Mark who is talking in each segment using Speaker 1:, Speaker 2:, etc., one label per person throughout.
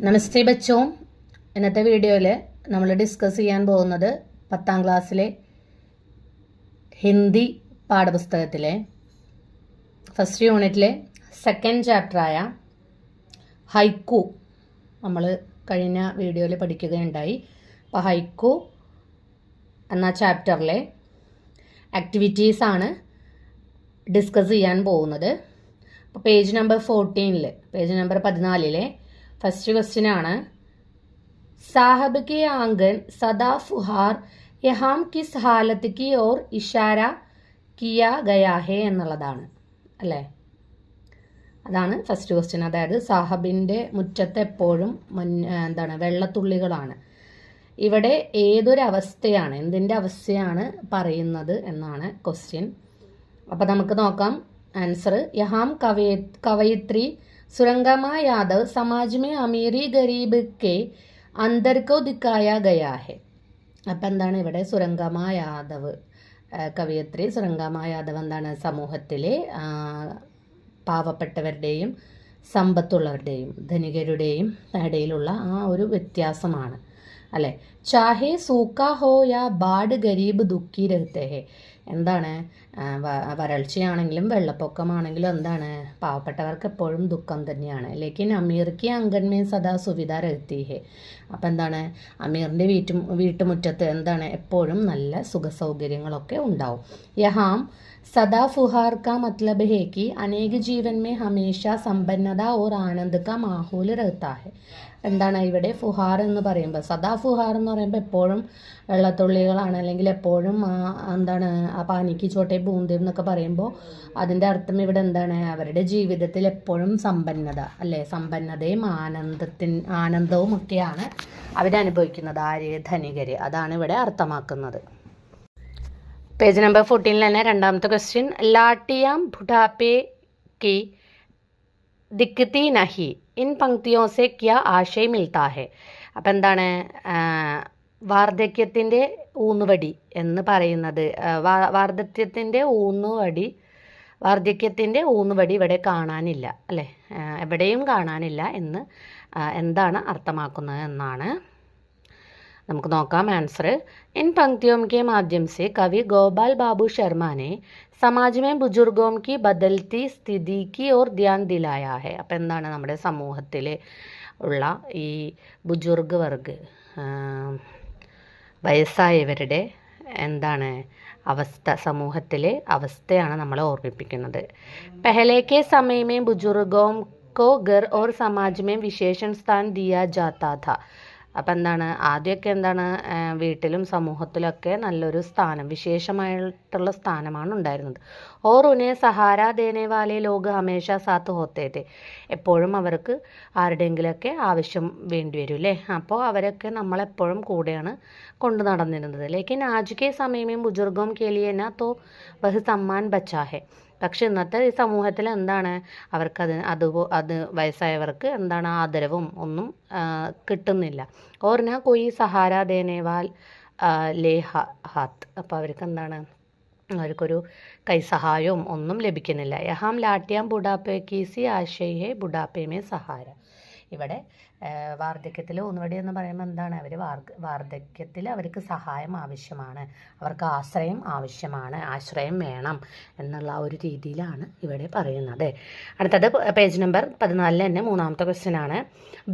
Speaker 1: നമസ്തേ ബച്ചോ. ഇന്നത്തെ വീഡിയോയിൽ നമ്മൾ ഡിസ്കസ് ചെയ്യാൻ പോകുന്നത് 10ാം ക്ലാസ്സിലെ ഹിന്ദി പാഠപുസ്തകത്തിലെ ഫസ്റ്റ് യൂണിറ്റിലെ സെക്കൻഡ് ചാപ്റ്ററായ ഹൈക്കു നമ്മൾ കഴിഞ്ഞ വീഡിയോയിൽ പഠിക്കുകയുണ്ടായി. അപ്പോൾ ഹൈക്കു എന്ന ചാപ്റ്ററിലെ ആക്ടിവിറ്റീസാണ് ഡിസ്കസ് ചെയ്യാൻ പോകുന്നത്. അപ്പോൾ പേജ് നമ്പർ 14 ഫസ്റ്റ് ക്വസ്റ്റ്യൻ ആണ്, സാഹബ് കെ ആംഗൻ സദാ ഫുഹാർ യഹാം കിസ് ഹാലത്ത് കി ഓർ ഇഷാര കിയാ ഗയാ ഹെ എന്നുള്ളതാണ് അല്ലേ. അതാണ് ഫസ്റ്റ് ക്വസ്റ്റ്യൻ. അതായത് സാഹബിൻ്റെ മുറ്റത്ത് എപ്പോഴും വെള്ളത്തുള്ളികളാണ്. ഇവിടെ ഏതൊരവസ്ഥയാണ്, എന്തിൻ്റെ അവസ്ഥയാണ് പറയുന്നത് എന്നാണ് ക്വസ്റ്റ്യൻ. അപ്പോൾ നമുക്ക് നോക്കാം ആൻസർ. യഹാം കവയിത്രി सुरंगमा यादव समाज में अमीरी गरीब के अंदर को दिखाया गया है. അപ്പം എന്താണ് ഇവിടെ സുരംഗമ യാദവ് കവയിത്രി സുരംഗമ യാദവ് എന്താണ് സമൂഹത്തിലെ പാവപ്പെട്ടവരുടെയും സമ്പത്തുള്ളവരുടെയും ധനികരുടെയും ഇടയിലുള്ള ആ ഒരു വ്യത്യാസമാണ് അല്ലേ. ചാഹേ സൂക്കാ ഹോ യാ ബാഡ് ഗരീബ് ദുഃഖി രഹത്തെ ഹേ. എന്താണ് വരൾച്ചയാണെങ്കിലും വെള്ളപ്പൊക്കമാണെങ്കിലും എന്താണ് പാവപ്പെട്ടവർക്ക് എപ്പോഴും ദുഃഖം തന്നെയാണ്. ലേക്കിൻ അമീർക്ക് അങ്കന്മേ സദാ സുവിധ രഹത്തി ഹേ. അപ്പം എന്താണ് അമീറിൻ്റെ വീട്ടുമുറ്റത്ത് എന്താണ് എപ്പോഴും നല്ല സുഖസൗകര്യങ്ങളൊക്കെ ഉണ്ടാവും. യഹാം सदा फुहार का मतलब है कि अनेक जीवन में हमेशा സമ്പന്നത और आनंद का माहौल रहता है. എന്താണ് ഇവിടെ ഫുഹാർ എന്ന് പറയുമ്പോൾ, സദാ ഫുഹാർ എന്ന് പറയുമ്പോൾ എപ്പോഴും വെള്ളത്തുള്ളികളാണ്, അല്ലെങ്കിൽ എപ്പോഴും എന്താണ് ആ പാനിക്ക് ചോട്ടെ ബൂന്തി എന്നൊക്കെ പറയുമ്പോൾ അതിൻ്റെ അർത്ഥം ഇവിടെ എന്താണ് അവരുടെ ജീവിതത്തിൽ എപ്പോഴും സമ്പന്നത അല്ലേ, സമ്പന്നതയും ആനന്ദവും ഒക്കെയാണ് അവരനുഭവിക്കുന്നത്. ആര്? ധനികര്. അതാണ് ഇവിടെ അർത്ഥമാക്കുന്നത്. പേജ് നമ്പർ 14 തന്നെ രണ്ടാമത്തെ ക്വസ്റ്റ്യൻ, लाटियां बुढ़ापे की दिखती नहीं, इन पंक्तियों से क्या आशय मिलता है. അപ്പം എന്താണ് വാർദ്ധക്യത്തിൻ്റെ ഊന്നുവടി എന്ന് പറയുന്നത്, വാർദ്ധക്യത്തിൻ്റെ ഊന്നുവടി ഇവിടെ കാണാനില്ല അല്ലേ, എവിടെയും കാണാനില്ല എന്ന് എന്താണ് അർത്ഥമാക്കുന്നത് എന്നാണ്. നമുക്ക് നോക്കാം ആൻസർ. इन पंक्तियों के माध्यम से कवि गोपाल बाबू शर्मा ने समाज में बुजुर्गों की बदलती स्थिति की ओर ध्यान दिलाया है. അപ്പം എന്താണ് നമ്മുടെ സമൂഹത്തിൽ ഉള്ള ഈ ബുജുർഗ് വർഗ് വയസ്സായവരുടെ എന്താണ് അവസ്ഥ, സമൂഹത്തിലെ അവസ്ഥയാണ് നമ്മളെ ഓർമ്മിപ്പിക്കുന്നത്. पहले के समय में बुजुर्गों को घर और समाज में विशेषण स्थान दिया जाता था. അപ്പം എന്താണ് ആദ്യമൊക്കെ എന്താണ് വീട്ടിലും സമൂഹത്തിലൊക്കെ നല്ലൊരു സ്ഥാനം, വിശേഷമായിട്ടുള്ള സ്ഥാനമാണ് ഉണ്ടായിരുന്നത്. ഓർ ഉനെ സഹാര ദേനെ വാലെ ലോക് ഹമേഷ സാത്ത് ഹോത്തേ തേ. എപ്പോഴും അവർക്ക് ആരുടെയെങ്കിലൊക്കെ ആവശ്യം വേണ്ടി വരും അല്ലേ, അപ്പോൾ അവരൊക്കെ നമ്മളെപ്പോഴും കൂടെയാണ് കൊണ്ടു നടന്നിരുന്നത്. ലേക്കിൻ ആജ് കെ സമയം ബുജുർഗോം കെ ലിയെ നാ തോ വഹ് സമ്മാൻ ബച്ചാ ഹെ. പക്ഷെ ഇന്നത്തെ ഈ സമൂഹത്തിൽ എന്താണ് അത് വയസ്സായവർക്ക് എന്താണ് ആദരവും ഒന്നും കിട്ടുന്നില്ല. ഓർന കൊയ് സഹാര ദേനേവാൽ ലേ ഹാത്ത്. അപ്പോൾ അവർക്ക് എന്താണ് അവർക്കൊരു കൈസഹായവും ഒന്നും ലഭിക്കുന്നില്ല. യഹാം ലാട്ടിയാം ബുഡാപ്പേ കീസി ആശയേ ബുഡാപ്പേ മേ സഹാര. ഇവിടെ വാർദ്ധക്യത്തിൽ ഊന്നുവടി എന്ന് പറയുമ്പോൾ എന്താണ് അവർ വാർദ്ധക്യത്തിൽ അവർക്ക് സഹായം ആവശ്യമാണ്, അവർക്ക് ആശ്രയം വേണം എന്നുള്ള ഒരു രീതിയിലാണ് ഇവിടെ പറയുന്നത്. അടുത്തത് പേജ് നമ്പർ 14 തന്നെ മൂന്നാമത്തെ ക്വസ്റ്റ്യൻ ആണ്,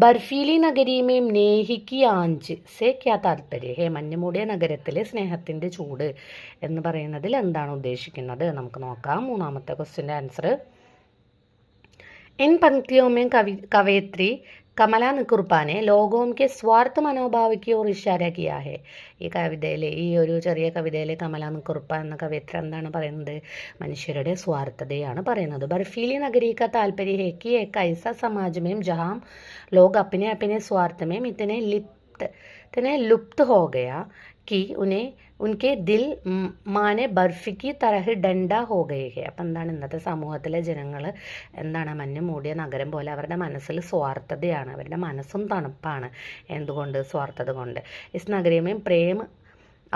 Speaker 1: ബർഫീലി നഗരിമേ നേഹിക്കി ആഞ്ച് സേ ക്യാ താല്പര്യ ഹേ. മഞ്ഞുമൂടിയ നഗരത്തിലെ സ്നേഹത്തിൻ്റെ ചൂട് എന്ന് പറയുന്നതിൽ എന്താണ് ഉദ്ദേശിക്കുന്നത് നമുക്ക് നോക്കാം. മൂന്നാമത്തെ ക്വസ്റ്റ്യൻ്റെ ആൻസർ. इन पंक्तियों में कवयित्री കമല നിക്കുർപ്പാനെ ലോകോം കെ സ്വാർത്ഥ മനോഭാവയ്ക്ക് ഓർ ഇഷാര കിയാ ഹെ. ഈ ഒരു ചെറിയ കവിതയിലെ കമല നിക്കുർപ്പ എന്ന കവയിത്രി എന്താണ് പറയുന്നത്? മനുഷ്യരുടെ സ്വാർത്ഥതയാണ് പറയുന്നത്. ബർഫീലി നഗരി കാ താല്പര്യ ഹെ കി ഏക് ഐസാ സമാജ് മേം ജഹാം ലോഗ് അപ്നെ അപ്നെ സ്വാർത്ഥ മേം इतने लुप्त हो गया कि ഉൻകെ ദിൽ മാനെ ബർഫിക്ക് തരഹ് ഡണ്ട ഹോ ഗയേ ഹെ. അപ്പം എന്താണ് ഇന്നത്തെ സമൂഹത്തിലെ ജനങ്ങൾ എന്താണ് മഞ്ഞ് മൂടിയ നഗരം പോലെ അവരുടെ മനസ്സിൽ സ്വാർത്ഥതയാണ്, അവരുടെ മനസ്സും തണുപ്പാണ്. എന്തുകൊണ്ട്? സ്വാർത്ഥത കൊണ്ട്. ഇസ് നഗരമേ പ്രേം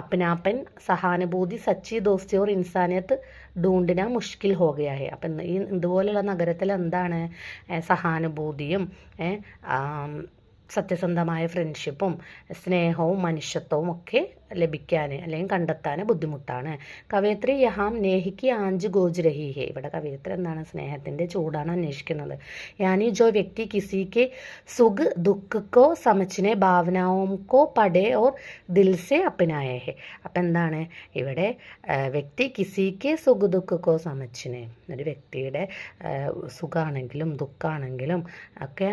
Speaker 1: अपनापन സഹാനുഭൂതി സച്ചി ദോസ്തി ഓർ ഇൻസാനിയത്ത് ഡൂണ്ടിന മുഷ്കിൽ ഹോ ഗയാ ഹെ. അപ്പം ഇതുപോലുള്ള നഗരത്തിൽ എന്താണ് സഹാനുഭൂതിയും സത്യസന്ധമായ ഫ്രണ്ട്ഷിപ്പും സ്നേഹവും മനുഷ്യത്വവും ഒക്കെ ലഭിക്കാൻ അല്ലെങ്കിൽ കണ്ടെത്താൻ ബുദ്ധിമുട്ടാണ്. കവയത്രി യഹാം നേഹിക്ക് ആഞ്ച് ഗോജ് രഹി ഹെ. ഇവിടെ കവയത്രി എന്താണ് സ്നേഹത്തിൻ്റെ ചൂടാണ് അന്വേഷിക്കുന്നത്. യാനി ജോ വ്യക്തി കിസിക്ക് സുഖ ദുഃഖക്കോ സമച്ചിനെ ഭാവനാവുംക്കോ പടേ ഓർ ദിൽ സെ അപ്നായേ ഹെ. അപ്പം എന്താണ് ഇവിടെ വ്യക്തി കിസിക്ക് സുഖ ദുഃഖക്കോ സമച്ചിനെ, ഒരു വ്യക്തിയുടെ സുഖമാണെങ്കിലും ദുഃഖമാണെങ്കിലും ഒക്കെ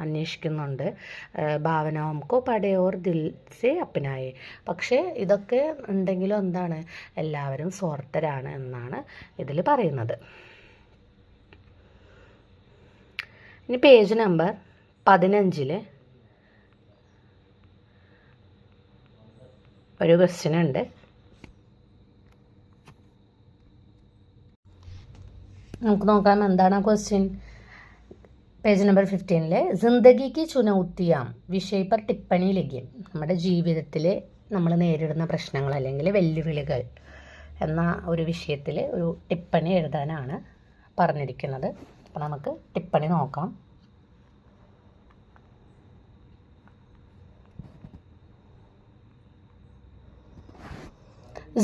Speaker 1: അന്വേഷിക്കുന്നുണ്ട്. ഭാവനാവുംക്കോ പടേ ഓർ ദിൽ സെ അപ്നായേ. പക്ഷേ ഇതൊക്കെ ഉണ്ടെങ്കിലും എന്താണ് എല്ലാവരും സ്വാർത്ഥരാണ് എന്നാണ് ഇതിൽ പറയുന്നത്. ഇനി പേജ് നമ്പർ 15 ഒരു ക്വസ്റ്റ്യൻ ഉണ്ട്. നമുക്ക് നോക്കാം എന്താണ് ആ ക്വസ്റ്റ്യൻ. പേജ് നമ്പർ 15 ജിന്ദഗിക്ക് ചുനൗത്തിയാം വിഷയ പർ ടിപ്പണി ലിഖിൻ. നമ്മുടെ ജീവിതത്തിൽ നമ്മൾ നേരിടുന്ന പ്രശ്നങ്ങൾ അല്ലെങ്കിൽ വെല്ലുവിളികൾ എന്ന ഒരു വിഷയത്തിൽ ഒരു ടിപ്പണി എഴുതാനാണ് പറഞ്ഞിരിക്കുന്നത്. അപ്പോൾ നമുക്ക് ടിപ്പണി നോക്കാം.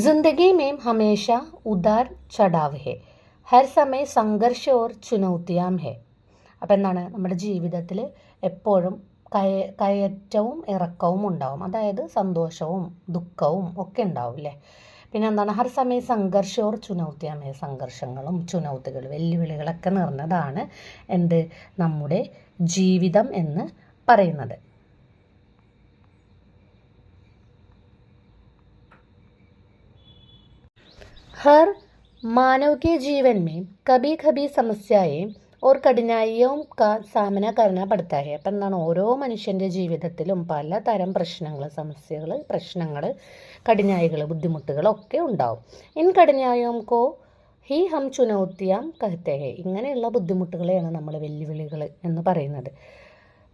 Speaker 1: जिंदगी में हमेशा उतार चढ़ाव है, हर समय संघर्ष और चुनौतियां है. അപ്പം എന്താണ് നമ്മുടെ ജീവിതത്തിൽ എപ്പോഴും കയറ്റവും ഇറക്കവും ഉണ്ടാവും, അതായത് സന്തോഷവും ദുഃഖവും ഒക്കെ ഉണ്ടാവും അല്ലേ. പിന്നെ എന്താണ് ഹർ സമയം സംഘർഷ ഓർ ചുനൗത്തിയാമേ, സംഘർഷങ്ങളും ചുനൗത്തികൾ വെല്ലുവിളികളൊക്കെ നിറഞ്ഞതാണ് എന്ത് നമ്മുടെ ജീവിതം എന്ന് പറയുന്നത്. हर मानव के जीवन में कभी कभी समस्याएं और कठिनाइयों का सामना करना पड़ता है. അപ്പം എന്താണ് ഓരോ മനുഷ്യൻ്റെ ജീവിതത്തിലും പലതരം പ്രശ്നങ്ങൾ കഠിനായികൾ ബുദ്ധിമുട്ടുകളൊക്കെ ഉണ്ടാവും. ഇൻ കഠിനായോം കോ ഹി ഹം ചുനൗത്തിയാം കഹത്തെ ഹെ. ഇങ്ങനെയുള്ള ബുദ്ധിമുട്ടുകളെയാണ് നമ്മൾ വെല്ലുവിളികൾ എന്ന് പറയുന്നത്.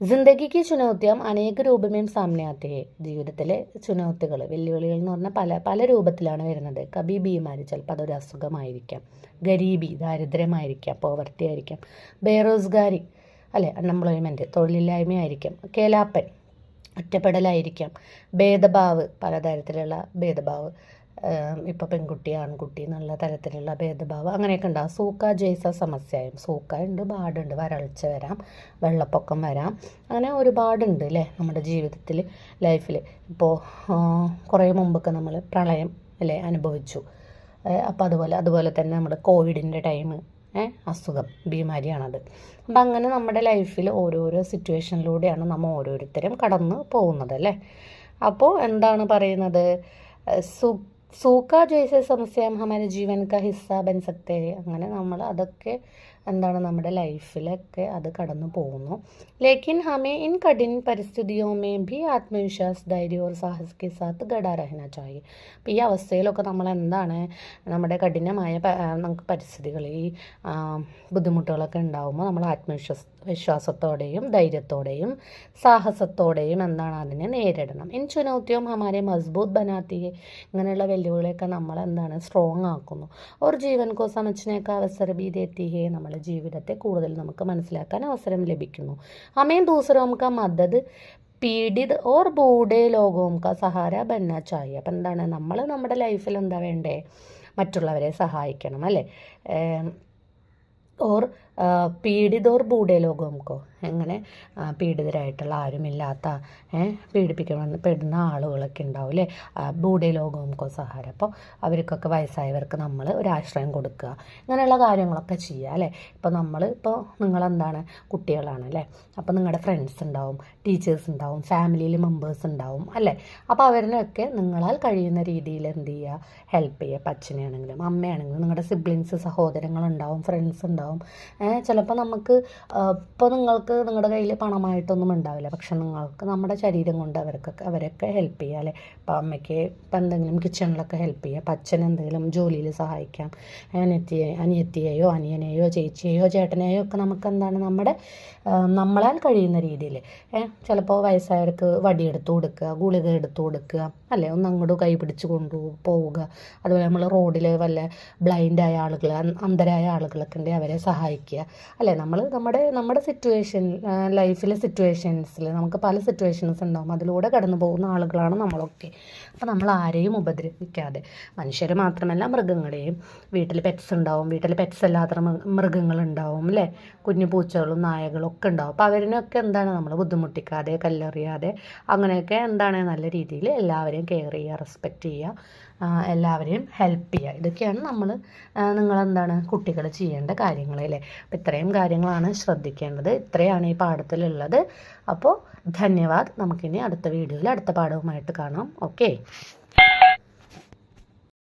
Speaker 1: ജിന്ദഗിക്ക് ചുനൗത്തിയാം അനേക രൂപമേം സാമനെ ആത്തെ ഹെ. ജീവിതത്തിലെ ചുനൗത്തികൾ വെല്ലുവിളികൾ എന്ന് പറഞ്ഞാൽ പല രൂപത്തിലാണ് വരുന്നത്. കബി ബീമാരി, ചിലപ്പോൾ അതൊരു അസുഖമായിരിക്കാം, ഗരീബി ദാരിദ്ര്യമായിരിക്കാം, പോവർട്ടി ആയിരിക്കാം, ബേറോസ്ഗാരി അല്ലെ അൺഎംപ്ലോയ്മെൻറ്റ് തൊഴിലില്ലായ്മയായിരിക്കാം, കേലാപ്പൻ ഒറ്റപ്പെടലായിരിക്കാം, ഭേദഭാവ് പലതരത്തിലുള്ള ഭേദഭാവ്, ഇപ്പോൾ പെൺകുട്ടി ആൺകുട്ടി എന്നുള്ള തരത്തിലുള്ള ഭേദഭാവം അങ്ങനെയൊക്കെ ഉണ്ടാകും. സൂക്ക ജൈസ സമസ്യയും, സൂക്ക ഉണ്ട്, ബാടുണ്ട്, വരൾച്ച വരാം, വെള്ളപ്പൊക്കം വരാം, അങ്ങനെ ഒരുപാടുണ്ട് അല്ലേ നമ്മുടെ ജീവിതത്തിൽ ലൈഫിൽ. ഇപ്പോൾ കുറേ മുമ്പൊക്കെ നമ്മൾ പ്രളയം അല്ലേ അനുഭവിച്ചു. അപ്പോൾ അതുപോലെ തന്നെ നമ്മുടെ കോവിഡിൻ്റെ ടൈം അസുഖം ബീമാരിയാണത്. അപ്പം അങ്ങനെ നമ്മുടെ ലൈഫിൽ ഓരോരോ സിറ്റുവേഷനിലൂടെയാണ് നമ്മൾ ഓരോരുത്തരും കടന്നു പോകുന്നത് അല്ലേ. അപ്പോൾ എന്താണ് പറയുന്നത്, സൂക്ക ജൈസെ സമസ്യയും ഹമാരെ ജീവൻ കാ ഹിസ്സ ബൻ സക്തേ. അങ്ങനെ നമ്മൾ അതൊക്കെ എന്താണ് നമ്മുടെ ലൈഫിലൊക്കെ അത് കടന്നു പോകുന്നു. ലേക്കിൻ ഹമേ ഇൻ കഠിൻ പരിസ്ഥിതിയോ മേ ഭി ആത്മവിശ്വാസ് ധൈര്യ ഓർ സാഹസ് കെ സാത്ത് ഘടാ രഹനാ ചാഹിയെ. അപ്പോൾ ഈ അവസ്ഥയിലൊക്കെ നമ്മൾ എന്താണ് നമ്മുടെ കഠിനമായ നമുക്ക് പരിസ്ഥിതികൾ ഈ ബുദ്ധിമുട്ടുകളൊക്കെ ഉണ്ടാകുമ്പോൾ നമ്മൾ വിശ്വാസത്തോടെയും ധൈര്യത്തോടെയും സാഹസത്തോടെയും എന്താണ് അതിനെ നേരിടണം. ഇൻ ചുനൗത്തിയും ഹമാരെ മസ്ബൂത്ത് ബനാത്തിയെ. ഇങ്ങനെയുള്ള വെല്ലുവിളിയൊക്കെ നമ്മൾ എന്താണ് സ്ട്രോങ് ആക്കുന്നു. ഓർ ജീവൻ കോ സമച്ചിനേക്ക അവസര ബി ദേത്തി ഹേ. നമ്മുടെ ജീവിതത്തെ കൂടുതൽ നമുക്ക് മനസ്സിലാക്കാൻ അവസരം ലഭിക്കുന്നു. ഹമേ ദൂസരോം കാ മദദ് പീഡിത് ഓർ ബൂഢേ ലോകോം കാ സഹാര ബന്ന ചാഹിയെ. അപ്പം എന്താണ് നമ്മൾ നമ്മുടെ ലൈഫിൽ എന്താ വേണ്ടേ, മറ്റുള്ളവരെ സഹായിക്കണം അല്ലേ. ഓർ പീഡിത് ഓർ ബൂഢേ ലോകോംക്കോ, എങ്ങനെ പീഡിതരായിട്ടുള്ള ആരുമില്ലാത്ത പീഡിപ്പിക്കപ്പെടുന്ന ആളുകളൊക്കെ ഉണ്ടാവും അല്ലേ. ബൂഢേ ലോകോംക്കോ സഹാര. അപ്പോൾ അവർക്കൊക്കെ വയസ്സായവർക്ക് നമ്മൾ ഒരു ആശ്രയം കൊടുക്കുക, ഇങ്ങനെയുള്ള കാര്യങ്ങളൊക്കെ ചെയ്യുക അല്ലേ. ഇപ്പോൾ നിങ്ങളെന്താണ് കുട്ടികളാണ് അല്ലേ, അപ്പോൾ നിങ്ങളുടെ ഫ്രണ്ട്സ് ഉണ്ടാവും, ടീച്ചേഴ്സ് ഉണ്ടാവും, ഫാമിലിയിൽ മെമ്പേഴ്സ് ഉണ്ടാവും അല്ലേ. അപ്പോൾ അവരിനൊക്കെ നിങ്ങളാൽ കഴിയുന്ന രീതിയിൽ എന്ത് ചെയ്യുക, ഹെൽപ്പ് ചെയ്യുക. അച്ഛനെയാണെങ്കിലും അമ്മയാണെങ്കിലും നിങ്ങളുടെ സിബ്ലിങ്സ് സഹോദരങ്ങളുണ്ടാവും, ഫ്രണ്ട്സ് ഉണ്ടാവും. ചിലപ്പോൾ നമുക്ക് ഇപ്പോൾ നിങ്ങൾക്ക് നിങ്ങളുടെ കയ്യിൽ പണമായിട്ടൊന്നും ഉണ്ടാവില്ല, പക്ഷെ നിങ്ങൾക്ക് നമ്മുടെ ശരീരം കൊണ്ട് അവരൊക്കെ ഹെൽപ്പ് ചെയ്യുക അല്ലേ. ഇപ്പോൾ അമ്മയ്ക്ക് ഇപ്പം എന്തെങ്കിലും കിച്ചണിലൊക്കെ ഹെൽപ്പ് ചെയ്യുക, അപ്പം അച്ഛൻ എന്തെങ്കിലും ജോലിയിൽ സഹായിക്കാം, അനിയത്തിയെയോ അനിയനെയോ ചേച്ചിയെയോ ചേട്ടനെയോ ഒക്കെ നമുക്ക് എന്താണ് നമ്മളാൽ കഴിയുന്ന രീതിയിൽ ചിലപ്പോൾ വയസ്സായവർക്ക് വടിയെടുത്ത് കൊടുക്കുക, ഗുളിക എടുത്ത് കൊടുക്കുക അല്ലേ, ഒന്ന് അങ്ങോട്ട് കൈ പിടിച്ച് കൊണ്ടുപോവുക. അതുപോലെ നമ്മൾ റോഡിൽ വല്ല ബ്ലൈൻഡായ ആളുകൾ അന്ധരായ ആളുകളൊക്കെ ഉണ്ടെങ്കിൽ അവരെ സഹായിക്കുക അല്ലേ. നമ്മൾ നമ്മുടെ സിറ്റുവേഷൻ, ലൈഫിലെ സിറ്റുവേഷൻസിൽ നമുക്ക് പല സിറ്റുവേഷൻസ് ഉണ്ടാകും, അതിലൂടെ കടന്നു പോകുന്ന ആളുകളാണ് നമ്മളൊക്കെ. അപ്പോൾ നമ്മൾ ആരെയും ഉപദ്രവിക്കാതെ, മനുഷ്യർ മാത്രമല്ല മൃഗങ്ങളെയും, വീട്ടിൽ പെറ്റ്സ് ഉണ്ടാവും, വീട്ടിൽ പെറ്റ്സ് അല്ലാത്ത മൃഗങ്ങളുണ്ടാവും അല്ലേ, കുഞ്ഞു പൂച്ചകളും നായകളും ഒക്കെ ഉണ്ടാവും. അപ്പോൾ അവരിനൊക്കെ എന്താണ് നമ്മൾ ബുദ്ധിമുട്ടിക്കാതെ, കല്ലെറിയാതെ, അങ്ങനെയൊക്കെ എന്താണ് നല്ല രീതിയിൽ എല്ലാവരെയും കെയർ ചെയ്യുക, റെസ്പെക്റ്റ് ചെയ്യുക, എല്ലാവരെയും ഹെൽപ്പ് ചെയ്യുക. ഇതൊക്കെയാണ് നിങ്ങളെന്താണ് കുട്ടികൾ ചെയ്യേണ്ട കാര്യങ്ങൾ അല്ലേ. അപ്പോൾ ഇത്രയും കാര്യങ്ങളാണ് ശ്രദ്ധിക്കേണ്ടത്. ഇത്രയാണ് ഈ പാഠത്തിലുള്ളത്. അപ്പോൾ ധന്യവാദ്. നമുക്കിനി അടുത്ത വീഡിയോയിൽ അടുത്ത പാഠവുമായിട്ട് കാണാം. ഓക്കെ.